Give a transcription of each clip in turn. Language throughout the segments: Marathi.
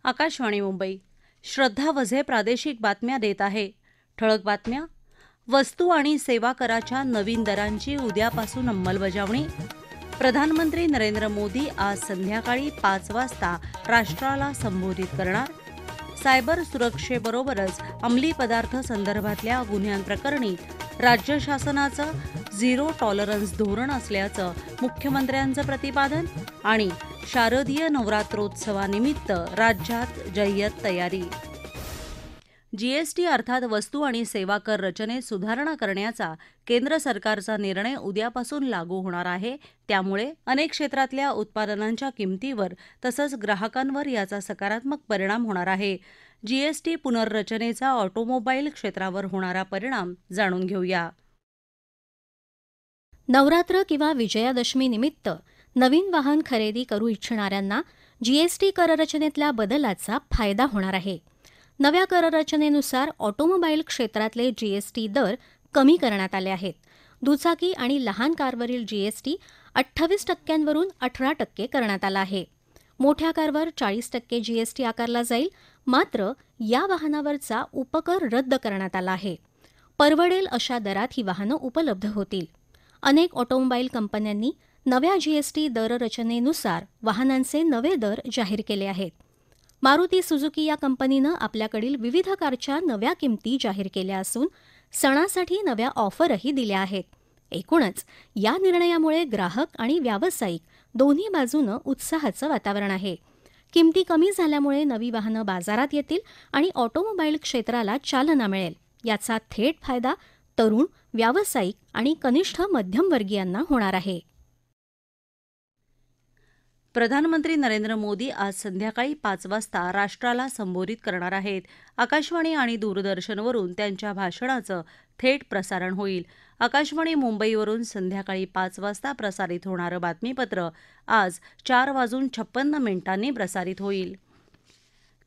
आकाशवाणी मुंबई. श्रद्धा वझे प्रादेशिक बातम्या देत आहे. ठळक बातम्या. वस्तू आणि सेवा कराच्या नवीन दरांची उद्यापासून अंमलबजावणी. प्रधानमंत्री नरेंद्र मोदी आज संध्याकाळी 5 वाजता राष्ट्राला संबोधित करणार. सायबर सुरक्षेबरोबरच अंमली पदार्थ संदर्भातल्या गुन्ह्यांप्रकरणी राज्य शासनाचं झिरो टॉलरन्स धोरण असल्याचं मुख्यमंत्र्यांचं प्रतिपादन. आणि शारदीय नवरात्रोत्सवानिमित्त राज्यात जय्यत तयारी. जीएसटी अर्थात वस्तू आणि सेवा कर रचनेत सुधारणा करण्याचा केंद्र सरकारचा निर्णय उद्यापासून लागू होणार आहे. त्यामुळे अनेक क्षेत्रातल्या उत्पादनांच्या किमतीवर तसंच ग्राहकांवर याचा सकारात्मक परिणाम होणार आहे. जीएसटी पुनर्रचनेचा ऑटोमोबाईल क्षेत्रावर होणारा परिणाम जाणून घेऊया. नवरात्र किंवा विजयादशमी निमित्त नवीन वाहन खरेदी करू इच्छिणाऱ्यांना जीएसटी कररचनेतल्या बदलाचा फायदा होणार आहे. नव्या कररचनेनुसार ऑटोमोबाईल क्षेत्रातले जीएसटी दर कमी करण्यात आले आहेत. दुचाकी आणि लहान कारवरील जीएसटी 28% 18% करण्यात आला आहे. मोठ्या कारवर 40% जीएसटी आकारला जाईल. मात्र या वाहनावरचा उपकर रद्द करण्यात आला आहे. परवडेल अशा दरात ही वाहनं उपलब्ध होतील. अनेक ऑटोमोबाईल कंपन्यांनी नव्या जीएसटी दररचनेनुसार वाहनांचे नवे दर जाहीर केले आहेत. मारुती सुझुकी या कंपनीनं आपल्याकडील विविध कारच्या नव्या किमती जाहीर केल्या असून सणासाठी नव्या ऑफरही दिल्या आहेत. एकूणच या निर्णयामुळे ग्राहक आणि व्यावसायिक दोन्ही बाजूनं उत्साहाचं वातावरण आहे. किमती कमी झाल्यामुळे नवी वाहनं बाजारात येतील आणि ऑटोमोबाईल क्षेत्राला चालना मिळेल. याचा थेट फायदा तरुण, व्यावसायिक आणि कनिष्ठ मध्यमवर्गीयांना होणार आहे. प्रधानमंत्री नरेंद्र मोदी आज संध्याकाळी 5 वाजता राष्ट्राला संबोधित करणार आहेत. आकाशवाणी आणि दूरदर्शनवरून त्यांच्या भाषणाचं थेट प्रसारण होईल. आकाशवाणी मुंबईवरून संध्याकाळी 5 वाजता प्रसारित होणारं बातमीपत्र आज 4:56 प्रसारित होईल.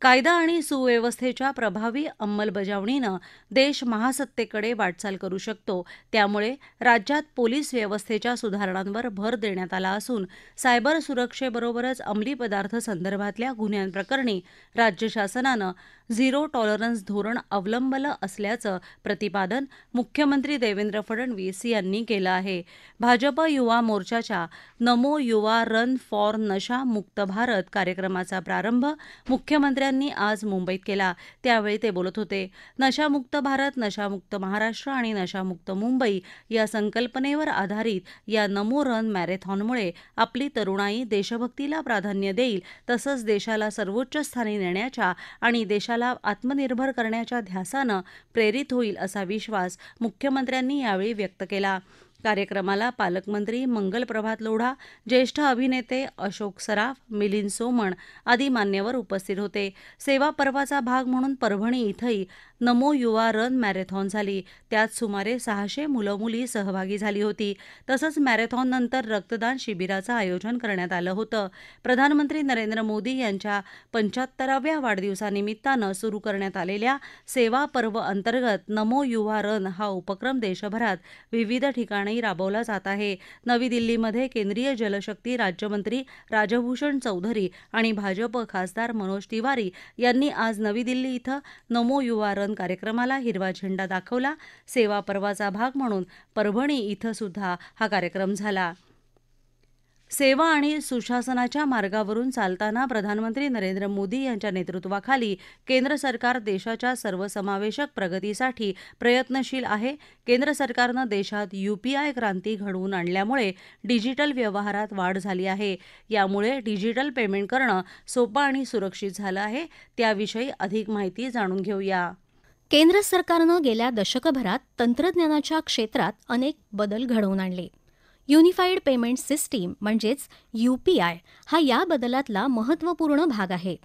कायदा आणि सुव्यवस्थेच्या प्रभावी अंमलबजावणीनं देश महासत्तेकडे वाटचाल करू शकतो. त्यामुळे राज्यात पोलीस व्यवस्थेच्या सुधारणांवर भर देण्यात आला असून सायबर सुरक्षेबरोबरच अंमली पदार्थ संदर्भातल्या गुन्ह्यांप्रकरणी राज्य शासनानं झिरो टॉलरन्स धोरण अवलंबलं असल्याचं प्रतिपादन मुख्यमंत्री देवेंद्र फडणवीस यांनी केलं आहे. भाजप युवा मोर्चाच्या नमो युवा रन फॉर नशा मुक्त भारत कार्यक्रमाचा प्रारंभ मुख्यमंत्र्यांनी आज मुंबईत केला. त्यावेळी ते बोलत होते. नशामुक्त भारत, नशामुक्त महाराष्ट्र आणि नशामुक्त मुंबई या संकल्पनेवर आधारित या नमो रन मॅरेथॉनमुळे आपली तरुणाई देशभक्तीला प्राधान्य देईल, तसंच देशाला सर्वोच्च स्थानी नेण्याच्या आणि देशाला आत्मनिर्भर करण्याच्या ध्यासानं प्रेरित होईल असा विश्वास मुख्यमंत्र्यांनी यावेळी व्यक्त केला. कार्यक्रमाला पालकमंत्री मंगल प्रभात लोढा, ज्येष्ठ अभिनेते अशोक सराफ, मिलिंद सोमण आदी मान्यवर उपस्थित होते. सेवा पर्वाचा भाग म्हणून परभणी इथंही नमो युवा रन मॅरेथॉन झाली. त्यात सुमारे 600 मुलं-मुली सहभागी झाली होती. तसंच मॅरेथॉननंतर रक्तदान शिबिराचं आयोजन करण्यात आलं होतं. प्रधानमंत्री नरेंद्र मोदी यांच्या 75व्या वाढदिवसानिमित्तानं सुरू करण्यात आलेल्या सेवा पर्व अंतर्गत नमो युवा रन हा उपक्रम देशभरात विविध ठिकाणी राबवला जात आहे. नवी दिल्लीमध्ये केंद्रीय जलशक्ती राज्यमंत्री राजभूषण चौधरी आणि भाजप खासदार मनोज तिवारी यांनी आज नवी दिल्ली इथं नमो युवा रन कार्यक्रमाला हिरवा झेंडा दाखवला. सेवा पर्वाचा भाग म्हणून परभणी इथं सुद्धा हा कार्यक्रम झाला. सेवा आणि सुशासनाच्या मार्गावरून चालताना प्रधानमंत्री नरेंद्र मोदी यांच्या नेतृत्वाखाली केंद्र सरकार देशाच्या सर्वसमावेशक प्रगतीसाठी प्रयत्नशील आहे. केंद्र सरकारनं देशात यूपीआय क्रांती घडवून आणल्यामुळे डिजिटल व्यवहारात वाढ झाली आहे. यामुळे डिजिटल पेमेंट करणं सोपं आणि सुरक्षित झालं आहे. त्याविषयी अधिक माहिती जाणून घेऊया. केंद्र सरकारनं गेल्या दशकभरात तंत्रज्ञानाच्या क्षेत्रात अनेक बदल घडवून आणले. युनिफाईड पेमेंट सिस्टीम म्हणजेच यूपीआय हा या बदलातला महत्त्वपूर्ण भाग आहे.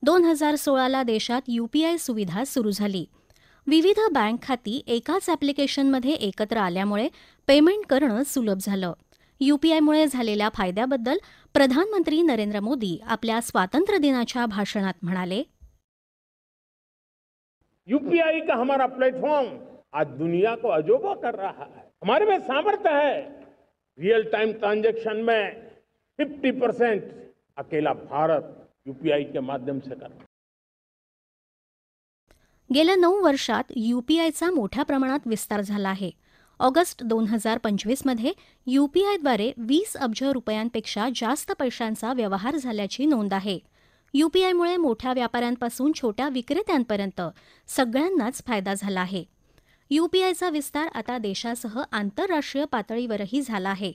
2016ला देशात यूपीआय सुविधा सुरू झाली. विविध बँक खाती एकाच ॲप्लिकेशनमध्ये एकत्र आल्यामुळे पेमेंट करणं सुलभ झालं. यूपीआयमुळे झालेल्या फायद्याबद्दल प्रधानमंत्री नरेंद्र मोदी आपल्या स्वातंत्र्य दिनाच्या भाषणात म्हणाले. यूपीआई का हमारा प्लेटफॉर्म आज दुनिया को अजोबा कर रहा है. हमारे में सामर्थ्य है. रियल टाइम ट्रांजैक्शन में 50% अकेला भारत यूपीआई के माध्यम से कर रहा है. गेल्या 9 वर्षात यूपीआयचा मोठ्या प्रमाणात विस्तार झाला आहे. ऑगस्ट 2025मध्ये यूपीआयद्वारे 20 अब्ज रुपयांपेक्षा जास्त पैशांचा व्यवहार झाल्याची नोंद आहे. यूपीआयमुळे मोठ्या व्यापाऱ्यांपासून छोट्या विक्रेत्यांपर्यंत सगळ्यांनाच फायदा झाला आहे. यूपीआयचा विस्तार आता देशासह आंतरराष्ट्रीय पातळीवरही झाला आहे.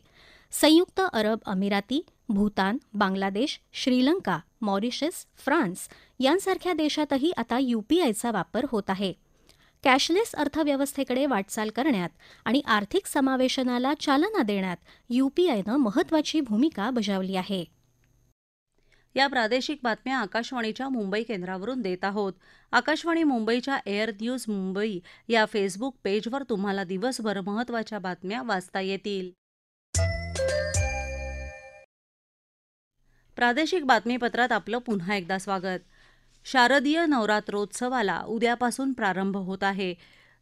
संयुक्त अरब अमिराती, भूतान, बांगलादेश, श्रीलंका, मॉरिशस, फ्रान्स यांसारख्या देशातही आता यूपीआयचा वापर होत आहे. कॅशलेस अर्थव्यवस्थेकडे वाटचाल करण्यात आणि आर्थिक समावेशनाला चालना देण्यात यूपीआयनं महत्त्वाची भूमिका बजावली आहे. या प्रादेशिक बातम्या आकाशवाणीच्या मुंबई केंद्रावरून देत आहोत. आकाशवाणी मुंबईच्या एअर न्यूज मुंबई या फेसबुक पेजवर तुम्हाला दिवसभर महत्त्वाच्या बातम्या वाचता येतील. प्रादेशिक बातमीपत्रात आपलं पुन्हा एकदा स्वागत. शारदीय नवरात्रोत्सवाला उद्यापासून प्रारंभ होत आहे.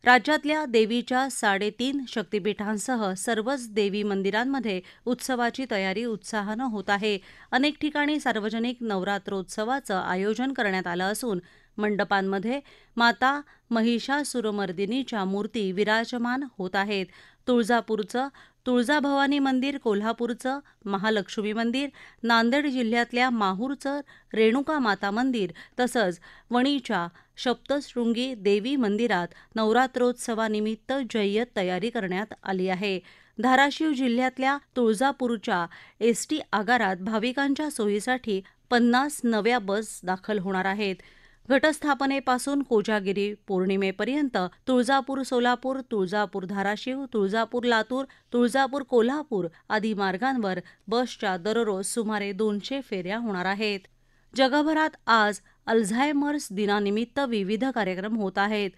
राज्यातल्या देवीच्या 3.5 शक्तिपीठांसह सर्वच देवी मंदिरांमध्ये उत्सवाची तयारी उत्साहानं होत आहे. अनेक ठिकाणी सार्वजनिक नवरात्रोत्सवाचं आयोजन करण्यात आलं असून मंडपांमध्ये माता महिषासुरमर्दिनीच्या मूर्ती विराजमान होत आहेत. तुळजापूरचं तुळजाभवानी मंदिर, कोल्हापूरचं महालक्ष्मी मंदिर, नांदेड जिल्ह्यातल्या माहूरचं रेणुका माता मंदिर तसंच वणीच्या सप्तशृंगी देवी मंदिरात नवरात्रोत्सवानिमित्त जय्यत तयारी करण्यात आली आहे. धाराशिव जिल्ह्यातल्या तुळजापूरच्या एसटी आगारात भाविकांच्या सोयीसाठी 50 नव्या बस दाखल होणार आहेत. घटस्थापनेपासून कोजागिरी पौर्णिमेपर्यंत तुळजापूर सोलापूर, तुळजापूर धाराशिव, तुळजापूर लातूर, तुळजापूर कोल्हापूर आदी मार्गांवर बसच्या दररोज सुमारे 200 फेऱ्या होणार आहेत. जगभरात आज अल्झायमर्स दिनानिमित्त विविध कार्यक्रम होत आहेत.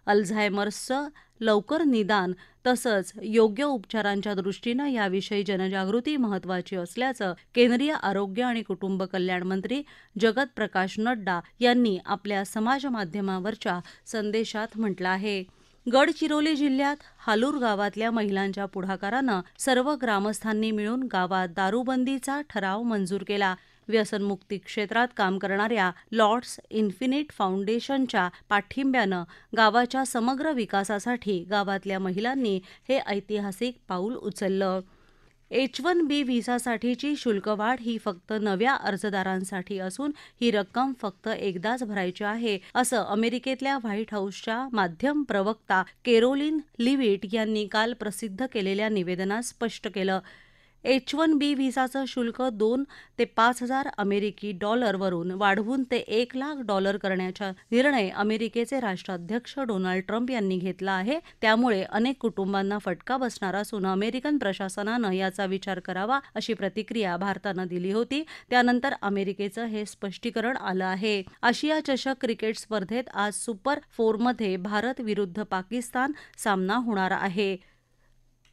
अल्झायमर्सचं लवकर निदान तसंच योग्य उपचारांच्या दृष्टीनं याविषयी जनजागृती महत्त्वाची असल्याचं केंद्रीय आरोग्य आणि कुटुंब कल्याण मंत्री जगत प्रकाश नड्डा यांनी आपल्या समाजमाध्यमावरच्या संदेशात म्हटलं आहे. गडचिरोली जिल्ह्यात हालूर गावातल्या महिलांच्या पुढाकारानं सर्व ग्रामस्थांनी मिळून गावात दारूबंदीचा ठराव मंजूर केला. व्यसनमुक्ती क्षेत्रात काम करणाऱ्या लॉर्ड्स इन्फिनिट फाउंडेशनच्या पाठिंब्यानं गावाच्या समग्र विकासासाठी गावातल्या महिलांनी हे ऐतिहासिक पाऊल उचललं. H-1B व्हिसासाठीची शुल्कवाढ ही फक्त नव्या अर्जदारांसाठी असून ही रक्कम फक्त एकदाच भरायची आहे, असं अमेरिकेतल्या व्हाईट हाऊसच्या माध्यम प्रवक्ता केरोलिन लिव्हिट यांनी काल प्रसिद्ध केलेल्या निवेदनात स्पष्ट केलं. H-1B व्हिसाचं शुल्क $2,000 ते $5,000 अमेरिकी वरून वाढवून ते $1,00,000 करण्याचा निर्णय अमेरिकेचे राष्ट्राध्यक्ष डोनाल्ड ट्रम्प यांनी घेतला आहे. त्यामुळे अनेक कुटुंबांना फटका बसणार असून अमेरिकन प्रशासनानं याचा विचार करावा अशी प्रतिक्रिया भारतानं दिली होती. त्यानंतर अमेरिकेचं हे स्पष्टीकरण आलं आहे. आशिया चषक क्रिकेट स्पर्धेत आज सुपर 4मध्ये भारत विरुद्ध पाकिस्तान सामना होणार आहे.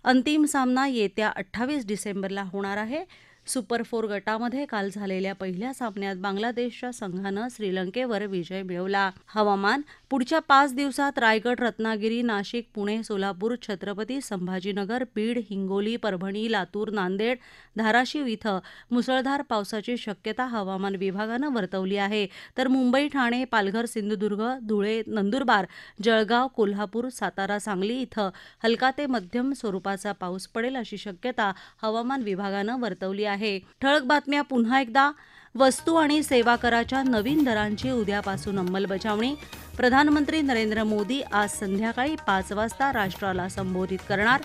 अंतिम सामना येत्या 28 डिसेंबरला होणार आहे. सुपर 4 गटामध्ये काल झालेल्या पहिल्या सामन्यात बांगलादेशच्या संघानं श्रीलंकेवर विजय मिळवला. हवामान. पुढच्या 5 दिवसात रायगड, रत्नागिरी, नाशिक, पुणे, सोलापूर, छत्रपती संभाजीनगर, बीड, हिंगोली, परभणी, लातूर, नांदेड, धाराशिव इथं मुसळधार पावसाची शक्यता हवामान विभागानं वर्तवली आहे. तर मुंबई, ठाणे, पालघर, सिंधुदुर्ग, धुळे, नंदुरबार, जळगाव, कोल्हापूर, सातारा, सांगली इथं हलका ते मध्यम स्वरूपाचा पाऊस पडेल अशी शक्यता हवामान विभागानं वर्तवली आहे. ठळक बातम्या पुन्हा एकदा. वस्तू आणि सेवा कराच्या नवीन दरांची उद्यापासून अंमलबजावणी. प्रधानमंत्री नरेंद्र मोदी आज संध्याकाळी 5 वाजता राष्ट्राला संबोधित करणार.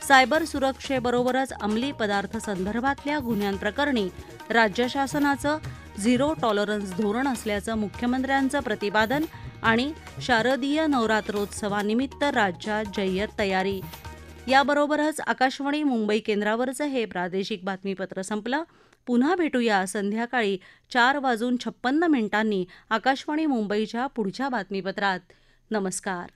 सायबर सुरक्षेबरोबरच अंमली पदार्थ संदर्भातल्या गुन्ह्यांप्रकरणी राज्य शासनाचं झिरो टॉलरन्स धोरण असल्याचं मुख्यमंत्र्यांचं प्रतिपादन. आणि शारदीय नवरात्रोत्सवानिमित्त राज्यात जय्यत तयारी. याबरोबरच आकाशवाणी मुंबई केंद्रावरचं हे प्रादेशिक बातमीपत्र संपलं. पुन्हा भेटूया संध्याकाळी 4:56 आकाशवाणी मुंबईच्या पुढच्या बातमीपत्रात. नमस्कार.